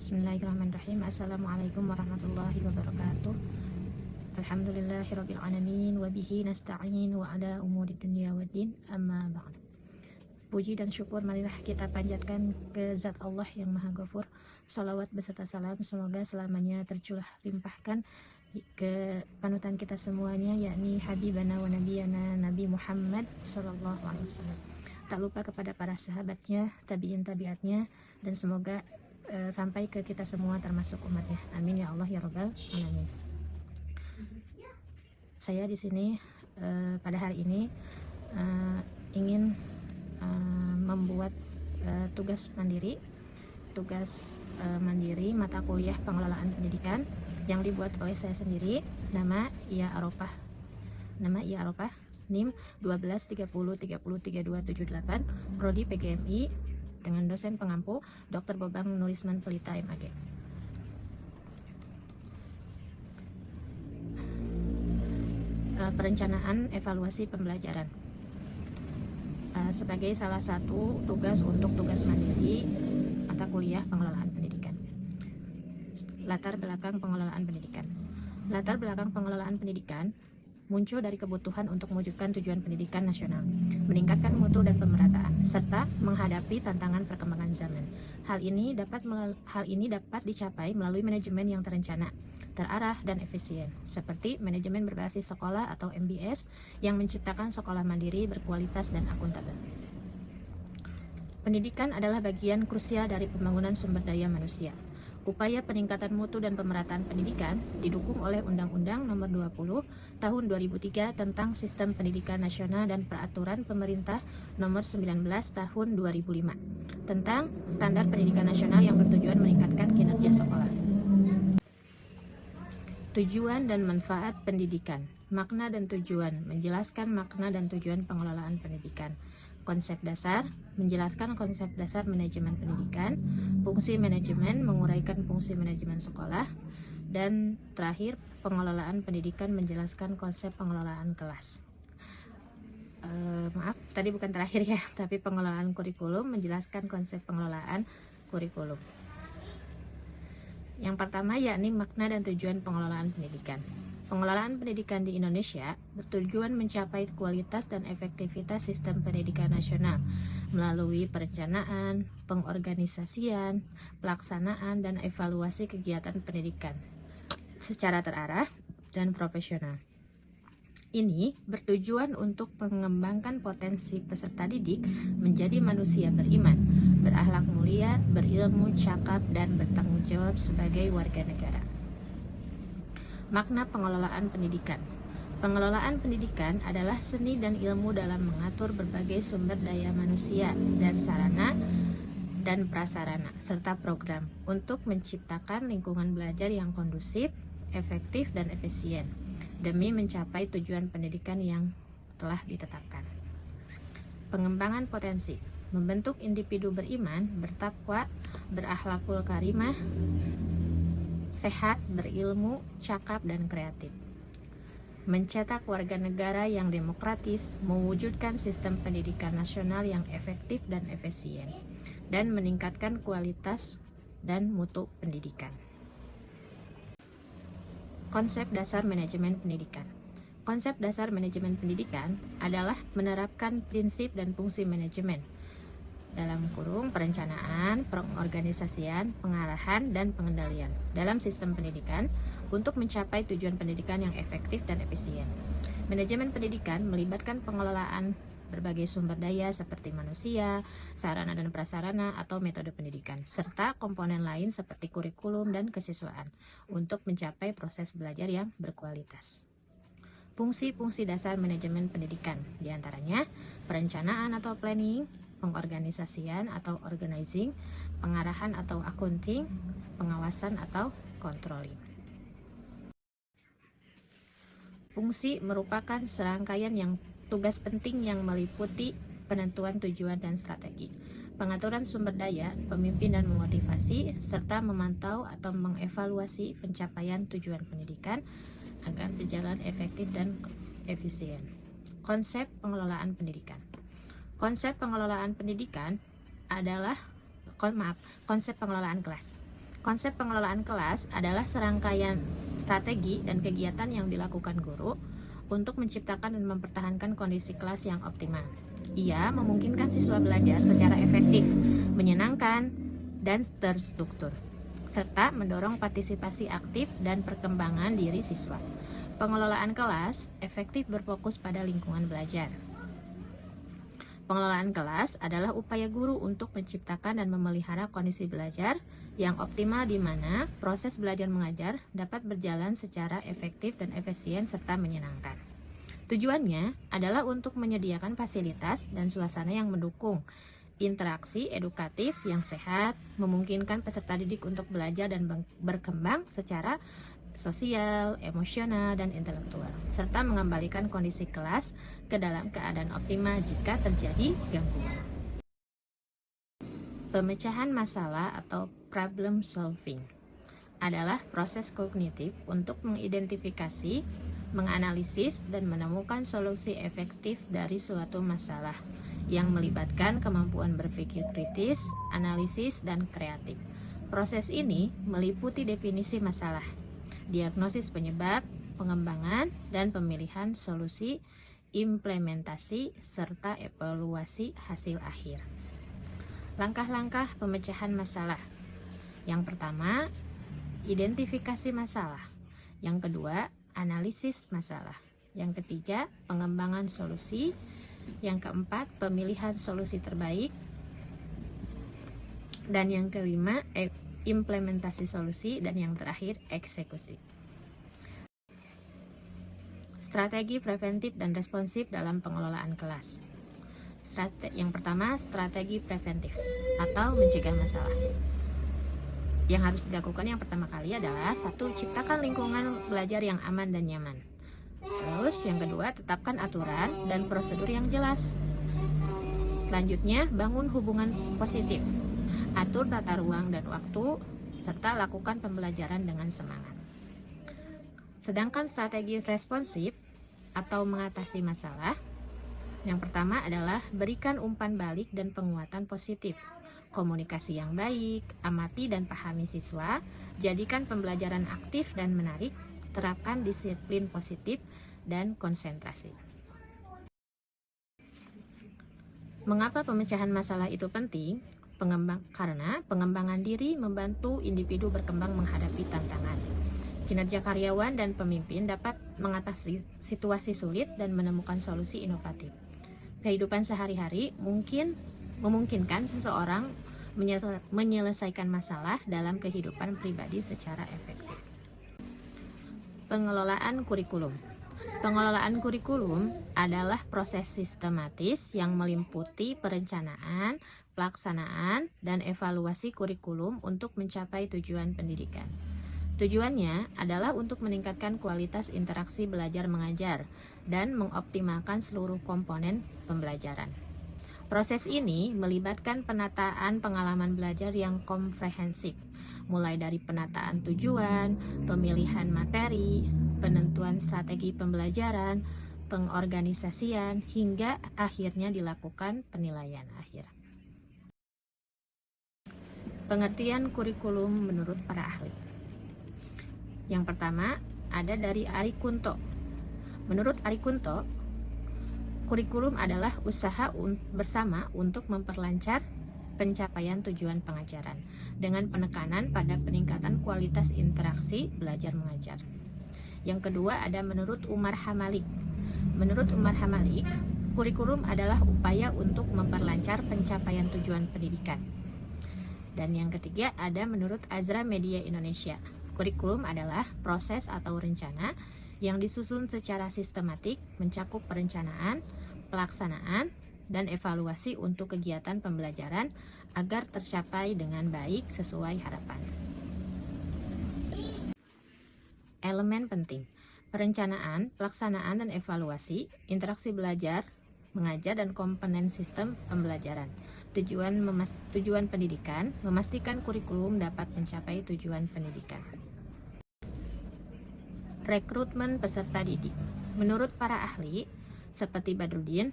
Bismillahirrahmanirrahim. Assalamualaikum warahmatullahi wabarakatuh. Alhamdulillahirabbil alamin wa bihi nasta'in wa ala umuri dunya waddin. Amma ba'd. Puji dan syukur marilah kita panjatkan ke zat Allah yang Maha Ghafur. Salawat beserta salam semoga selamanya tercurah limpahkan ke panutan kita semuanya, yakni Habibana wa Nabiyana Nabi Muhammad sallallahu alaihi wasallam. Tak lupa kepada para sahabatnya, tabi'in tabi'atnya, dan semoga sampai ke kita semua termasuk umatnya. Amin ya Allah ya Rabbal alamin. Saya di sini pada hari ini ingin membuat tugas mandiri mata kuliah pengelolaan pendidikan yang dibuat oleh saya sendiri. Nama Ia Arofah, NIM 1230303278, Prodi PGMI, dengan dosen pengampu Dr. Bobang Nurisman Pelita MAG. Perencanaan evaluasi pembelajaran sebagai salah satu tugas untuk tugas mandiri mata kuliah pengelolaan pendidikan. Latar belakang pengelolaan pendidikan muncul dari kebutuhan untuk mewujudkan tujuan pendidikan nasional, meningkatkan mutu dan pemerataan, serta menghadapi tantangan perkembangan zaman. Hal ini dapat dicapai melalui manajemen yang terencana, terarah, dan efisien, seperti manajemen berbasis sekolah atau MBS yang menciptakan sekolah mandiri berkualitas dan akuntabel. Pendidikan adalah bagian krusial dari pembangunan sumber daya manusia. Upaya peningkatan mutu dan pemerataan pendidikan didukung oleh Undang-Undang Nomor 20 Tahun 2003 tentang Sistem Pendidikan Nasional dan Peraturan Pemerintah Nomor 19 Tahun 2005 tentang Standar Pendidikan Nasional yang bertujuan meningkatkan kinerja sekolah. Tujuan dan manfaat pendidikan. Makna dan tujuan. Menjelaskan makna dan tujuan pengelolaan pendidikan. Konsep dasar, menjelaskan konsep dasar manajemen pendidikan. Fungsi manajemen, menguraikan fungsi manajemen sekolah. Dan terakhir, pengelolaan pendidikan, menjelaskan konsep pengelolaan kelas. Maaf, tadi bukan terakhir ya, tapi pengelolaan kurikulum, menjelaskan konsep pengelolaan kurikulum. Yang pertama yakni makna dan tujuan pengelolaan pendidikan. Pengelolaan pendidikan di Indonesia bertujuan mencapai kualitas dan efektivitas sistem pendidikan nasional melalui perencanaan, pengorganisasian, pelaksanaan, dan evaluasi kegiatan pendidikan secara terarah dan profesional. Ini bertujuan untuk mengembangkan potensi peserta didik menjadi manusia beriman, berakhlak mulia, berilmu, cakap, dan bertanggung jawab sebagai warga negara. Makna pengelolaan pendidikan. Pengelolaan pendidikan adalah seni dan ilmu dalam mengatur berbagai sumber daya manusia dan sarana dan prasarana serta program untuk menciptakan lingkungan belajar yang kondusif, efektif, dan efisien demi mencapai tujuan pendidikan yang telah ditetapkan. Pengembangan potensi. Membentuk individu beriman, bertakwa, berakhlakul karimah, sehat, berilmu, cakap, dan kreatif. Mencetak warga negara yang demokratis, mewujudkan sistem pendidikan nasional yang efektif dan efisien, dan meningkatkan kualitas dan mutu pendidikan. Konsep dasar manajemen pendidikan. Konsep dasar manajemen pendidikan adalah menerapkan prinsip dan fungsi manajemen dalam kurung perencanaan, pengorganisasian, pengarahan, dan pengendalian dalam sistem pendidikan untuk mencapai tujuan pendidikan yang efektif dan efisien. Manajemen pendidikan melibatkan pengelolaan berbagai sumber daya seperti manusia, sarana dan prasarana atau metode pendidikan, serta komponen lain seperti kurikulum dan kesiswaan untuk mencapai proses belajar yang berkualitas. Fungsi-fungsi dasar manajemen pendidikan diantaranya perencanaan atau planning, pengorganisasian atau organizing, pengarahan atau accounting, pengawasan atau controlling. Fungsi merupakan serangkaian tugas penting yang meliputi penentuan tujuan dan strategi, pengaturan sumber daya, pemimpin dan memotivasi, serta memantau atau mengevaluasi pencapaian tujuan pendidikan agar berjalan efektif dan efisien. Konsep pengelolaan pendidikan. Konsep pengelolaan pendidikan adalah konsep pengelolaan kelas Konsep pengelolaan kelas adalah serangkaian strategi dan kegiatan yang dilakukan guru untuk menciptakan dan mempertahankan kondisi kelas yang optimal. Ia memungkinkan siswa belajar secara efektif, menyenangkan, dan terstruktur, serta mendorong partisipasi aktif dan perkembangan diri siswa. Pengelolaan kelas efektif berfokus pada lingkungan belajar. Pengelolaan kelas adalah upaya guru untuk menciptakan dan memelihara kondisi belajar yang optimal di mana proses belajar mengajar dapat berjalan secara efektif dan efisien serta menyenangkan. Tujuannya adalah untuk menyediakan fasilitas dan suasana yang mendukung interaksi edukatif yang sehat, memungkinkan peserta didik untuk belajar dan berkembang secara sosial, emosional, dan intelektual, serta mengembalikan kondisi kelas ke dalam keadaan optimal jika terjadi gangguan. Pemecahan masalah atau problem solving adalah proses kognitif untuk mengidentifikasi, menganalisis, dan menemukan solusi efektif dari suatu masalah yang melibatkan kemampuan berpikir kritis, analisis, dan kreatif. Proses ini meliputi definisi masalah, diagnosis penyebab, pengembangan, dan pemilihan solusi, implementasi, serta evaluasi hasil akhir. Langkah-langkah pemecahan masalah. Yang pertama, identifikasi masalah. Yang kedua, analisis masalah. Yang ketiga, pengembangan solusi. Yang keempat, pemilihan solusi terbaik. Dan yang kelima, implementasi solusi, dan yang terakhir eksekusi. Strategi preventif dan responsif dalam pengelolaan kelas. Yang pertama, strategi preventif atau mencegah masalah. Yang harus dilakukan yang pertama kali adalah 1. Ciptakan lingkungan belajar yang aman dan nyaman. Terus yang kedua, tetapkan aturan dan prosedur yang jelas. Selanjutnya, bangun hubungan positif. Atur tata ruang dan waktu, serta lakukan pembelajaran dengan semangat. Sedangkan strategi responsif atau mengatasi masalah, yang pertama adalah berikan umpan balik dan penguatan positif. Komunikasi yang baik, amati dan pahami siswa, jadikan pembelajaran aktif dan menarik, terapkan disiplin positif dan konsentrasi. Mengapa pemecahan masalah itu penting? Karena pengembangan diri membantu individu berkembang menghadapi tantangan. Kinerja karyawan dan pemimpin dapat mengatasi situasi sulit dan menemukan solusi inovatif. Kehidupan sehari-hari memungkinkan seseorang menyelesaikan masalah dalam kehidupan pribadi secara efektif. Pengelolaan kurikulum. Pengelolaan kurikulum adalah proses sistematis yang meliputi perencanaan, pelaksanaan, dan evaluasi kurikulum untuk mencapai tujuan pendidikan. Tujuannya adalah untuk meningkatkan kualitas interaksi belajar mengajar dan mengoptimalkan seluruh komponen pembelajaran. Proses ini melibatkan penataan pengalaman belajar yang komprehensif, mulai dari penataan tujuan, pemilihan materi, penentuan strategi pembelajaran, pengorganisasian, hingga akhirnya dilakukan penilaian akhir. Pengertian kurikulum menurut para ahli. Yang pertama ada dari Ari Kunto. Menurut Ari Kunto, kurikulum adalah usaha bersama untuk memperlancar pencapaian tujuan pengajaran dengan penekanan pada peningkatan kualitas interaksi belajar mengajar. Yang kedua ada menurut Umar Hamalik. Menurut Umar Hamalik, kurikulum adalah upaya untuk memperlancar pencapaian tujuan pendidikan. Dan yang ketiga ada menurut Azra Media Indonesia. Kurikulum adalah proses atau rencana yang disusun secara sistematik, mencakup perencanaan, pelaksanaan, dan evaluasi untuk kegiatan pembelajaran agar tercapai dengan baik sesuai harapan. Elemen penting: perencanaan, pelaksanaan, dan evaluasi, interaksi belajar, mengajar, dan komponen sistem pembelajaran. Tujuan pendidikan, memastikan kurikulum dapat mencapai tujuan pendidikan. Rekrutmen peserta didik. Menurut para ahli, seperti Badrudin,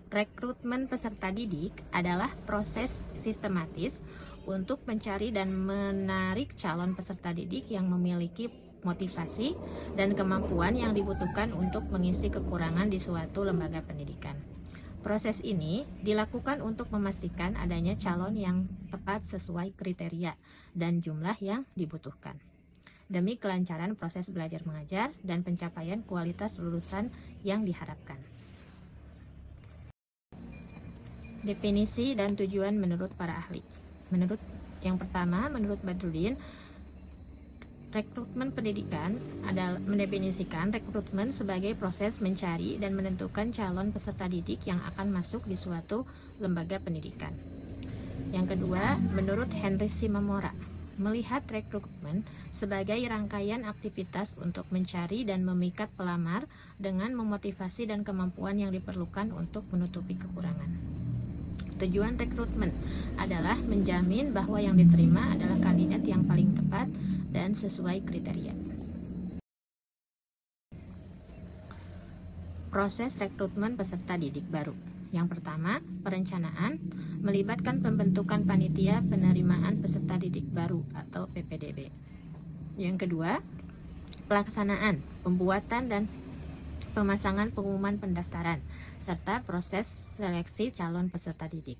Rekrutmen peserta didik adalah proses sistematis untuk mencari dan menarik calon peserta didik yang memiliki motivasi dan kemampuan yang dibutuhkan untuk mengisi kekurangan di suatu lembaga pendidikan. Proses ini dilakukan untuk memastikan adanya calon yang tepat sesuai kriteria dan jumlah yang dibutuhkan, demi kelancaran proses belajar mengajar dan pencapaian kualitas lulusan yang diharapkan. Definisi dan tujuan menurut para ahli. Yang pertama, menurut Badruddin, rekrutmen pendidikan adalah mendefinisikan rekrutmen sebagai proses mencari dan menentukan calon peserta didik yang akan masuk di suatu lembaga pendidikan. Yang kedua, menurut Henry Simamora, melihat rekrutmen sebagai rangkaian aktivitas untuk mencari dan memikat pelamar dengan memotivasi dan kemampuan yang diperlukan untuk menutupi kekurangan. Tujuan rekrutmen adalah menjamin bahwa yang diterima adalah kandidat yang paling tepat dan sesuai kriteria. Proses rekrutmen peserta didik baru. Yang pertama, perencanaan melibatkan pembentukan panitia penerimaan peserta didik baru atau PPDB. Yang kedua, pelaksanaan, pembuatan dan pemasangan pengumuman pendaftaran, serta proses seleksi calon peserta didik.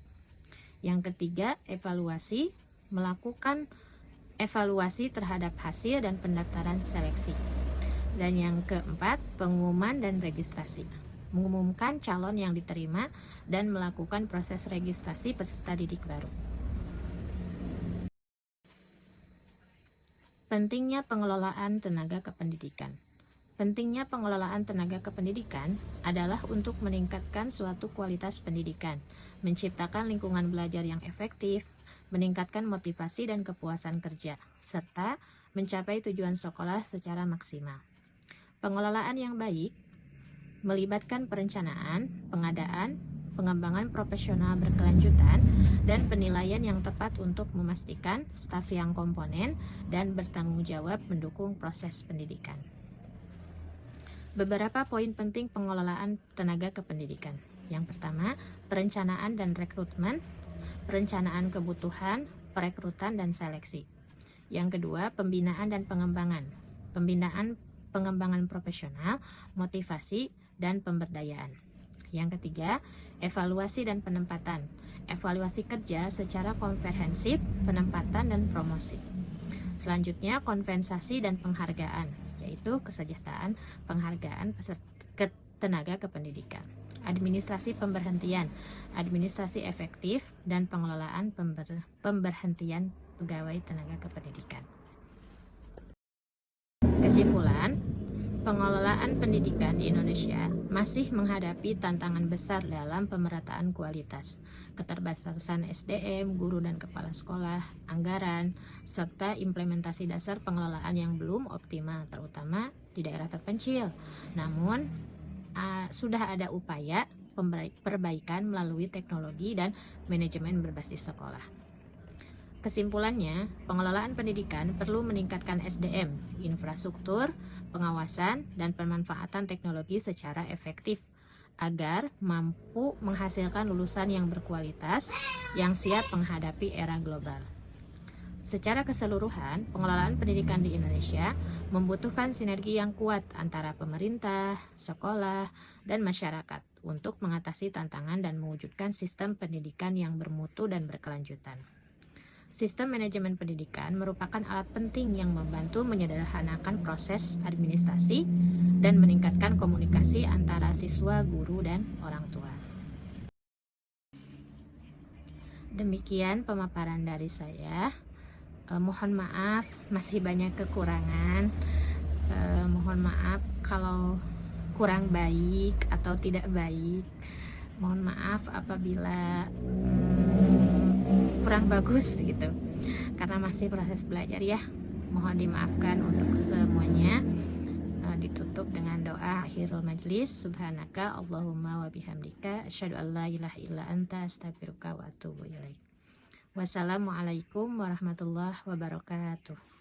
Yang ketiga, evaluasi, melakukan evaluasi terhadap hasil dan pendaftaran seleksi. Dan yang keempat, pengumuman dan registrasi, mengumumkan calon yang diterima dan melakukan proses registrasi peserta didik baru. Pentingnya pengelolaan tenaga kependidikan. Pentingnya pengelolaan tenaga kependidikan adalah untuk meningkatkan suatu kualitas pendidikan, menciptakan lingkungan belajar yang efektif, meningkatkan motivasi dan kepuasan kerja, serta mencapai tujuan sekolah secara maksimal. Pengelolaan yang baik melibatkan perencanaan, pengadaan, pengembangan profesional berkelanjutan, dan penilaian yang tepat untuk memastikan staf yang komponen dan bertanggung jawab mendukung proses pendidikan. Beberapa poin penting pengelolaan tenaga kependidikan. Yang pertama, perencanaan dan rekrutmen, perencanaan kebutuhan, perekrutan dan seleksi. Yang kedua, pembinaan dan pengembangan, pengembangan profesional, motivasi dan pemberdayaan. Yang ketiga, evaluasi dan penempatan, evaluasi kerja secara komprehensif, penempatan dan promosi. Selanjutnya, kompensasi dan penghargaan, yaitu kesejahteraan, penghargaan tenaga kependidikan. Administrasi pemberhentian, administrasi efektif, dan pengelolaan pemberhentian pegawai tenaga kependidikan. Kesimpulan, pengelolaan pendidikan di Indonesia masih menghadapi tantangan besar dalam pemerataan kualitas, keterbatasan SDM, guru dan kepala sekolah, anggaran, serta implementasi dasar pengelolaan yang belum optimal, terutama di daerah terpencil. Namun, sudah ada upaya perbaikan melalui teknologi dan manajemen berbasis sekolah. Kesimpulannya, pengelolaan pendidikan perlu meningkatkan SDM, infrastruktur, pengawasan, dan pemanfaatan teknologi secara efektif agar mampu menghasilkan lulusan yang berkualitas yang siap menghadapi era global. Secara keseluruhan, pengelolaan pendidikan di Indonesia membutuhkan sinergi yang kuat antara pemerintah, sekolah, dan masyarakat untuk mengatasi tantangan dan mewujudkan sistem pendidikan yang bermutu dan berkelanjutan. Sistem manajemen pendidikan merupakan alat penting yang membantu menyederhanakan proses administrasi dan meningkatkan komunikasi antara siswa, guru, dan orang tua. Demikian pemaparan dari saya. Mohon maaf masih banyak kekurangan. Mohon maaf kalau kurang baik atau tidak baik. Mohon maaf apabila kurang bagus gitu, karena masih proses belajar ya. Mohon dimaafkan untuk semuanya. Ditutup dengan doa akhirul majlis. Subhanaka Allahumma wa bihamdika asyhadu an la ilaha illa anta astaghfiruka wa atubu ilaik. Wassalamualaikum warahmatullahi wabarakatuh.